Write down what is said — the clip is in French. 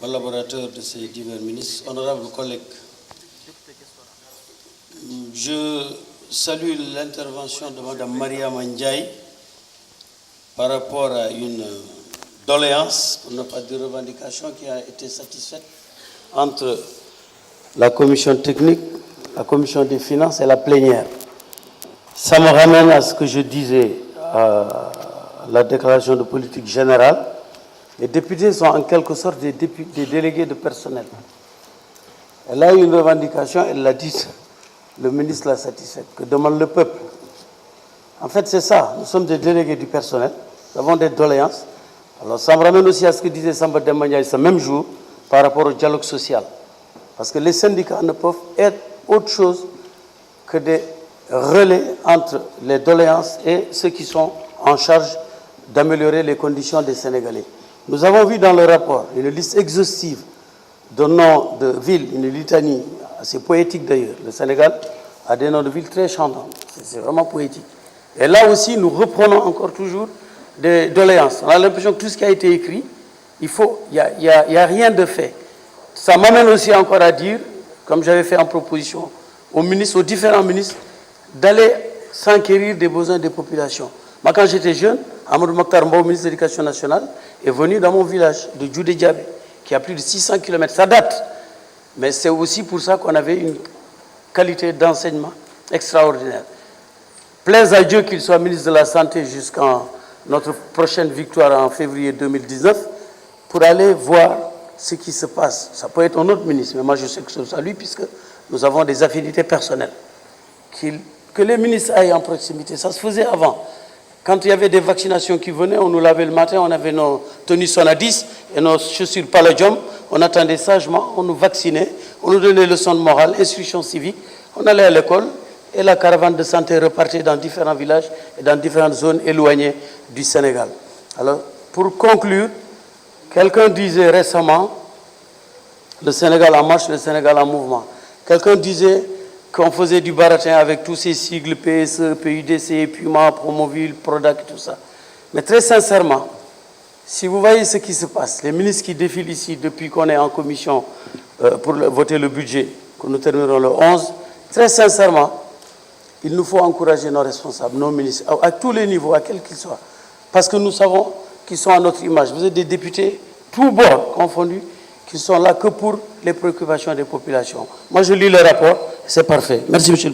collaborateurs de ces divers ministres, honorables collègues, je salue l'intervention de Mme Maria Ndiaye par rapport à une doléance, pour ne pas dire revendication, qui a été satisfaite entre la commission technique, la commission des finances et la plénière. Ça me ramène à ce que je disais à la déclaration de politique générale. Les députés sont en quelque sorte des délégués de personnel. Elle a eu une revendication, elle l'a dit, le ministre l'a satisfaite, que demande le peuple. En fait, c'est ça, nous sommes des délégués du personnel, nous avons des doléances. Alors ça me ramène aussi à ce que disait Samba Demba Ndiaye ce même jour par rapport au dialogue social. Parce que les syndicats ne peuvent être autre chose que des relais entre les doléances et ceux qui sont en charge d'améliorer les conditions des Sénégalais. Nous avons vu dans le rapport une liste exhaustive de noms de villes, une litanie assez poétique d'ailleurs. Le Sénégal a des noms de villes très chantants, c'est vraiment poétique. Et là aussi, nous reprenons encore toujours des doléances. On a l'impression que tout ce qui a été écrit, il n'y a rien de fait. Ça m'amène aussi encore à dire, comme j'avais fait en proposition aux ministres, aux différents ministres, d'aller s'enquérir des besoins des populations. Moi, quand j'étais jeune, Amadou Mokhtar Mbow, ministre de l'Éducation nationale, est venu dans mon village de Djoudé Diabé, qui a plus de 600 km. Ça date. Mais c'est aussi pour ça qu'on avait une qualité d'enseignement extraordinaire. Plaise à Dieu qu'il soit ministre de la Santé jusqu'à notre prochaine victoire en février 2019 pour aller voir ce qui se passe. Ça peut être un autre ministre, mais moi je sais que c'est lui puisque nous avons des affinités personnelles. Que les ministres aillent en proximité, ça se faisait avant. Quand il y avait des vaccinations qui venaient, on nous lavait le matin, on avait nos tenues Sonadis et nos chaussures Palladium, on attendait sagement, on nous vaccinait, on nous donnait leçons de morale, instruction civique, on allait à l'école et la caravane de santé repartait dans différents villages et dans différentes zones éloignées du Sénégal. Alors, pour conclure, quelqu'un disait récemment, le Sénégal en marche, le Sénégal en mouvement. Quelqu'un disait qu'on faisait du baratin avec tous ces sigles PSE, PUDC, Puma, Promoville, Prodac et tout ça. Mais très sincèrement, si vous voyez ce qui se passe, les ministres qui défilent ici depuis qu'on est en commission pour voter le budget, que nous terminerons le 11, très sincèrement, il nous faut encourager nos responsables, nos ministres, à tous les niveaux, à quels qu'ils soient. Parce que nous savons qu'ils sont à notre image. Vous êtes des députés, tous bords confondus, qui sont là que pour les préoccupations des populations. Moi, je lis le rapport, c'est parfait. Merci, Monsieur le Président.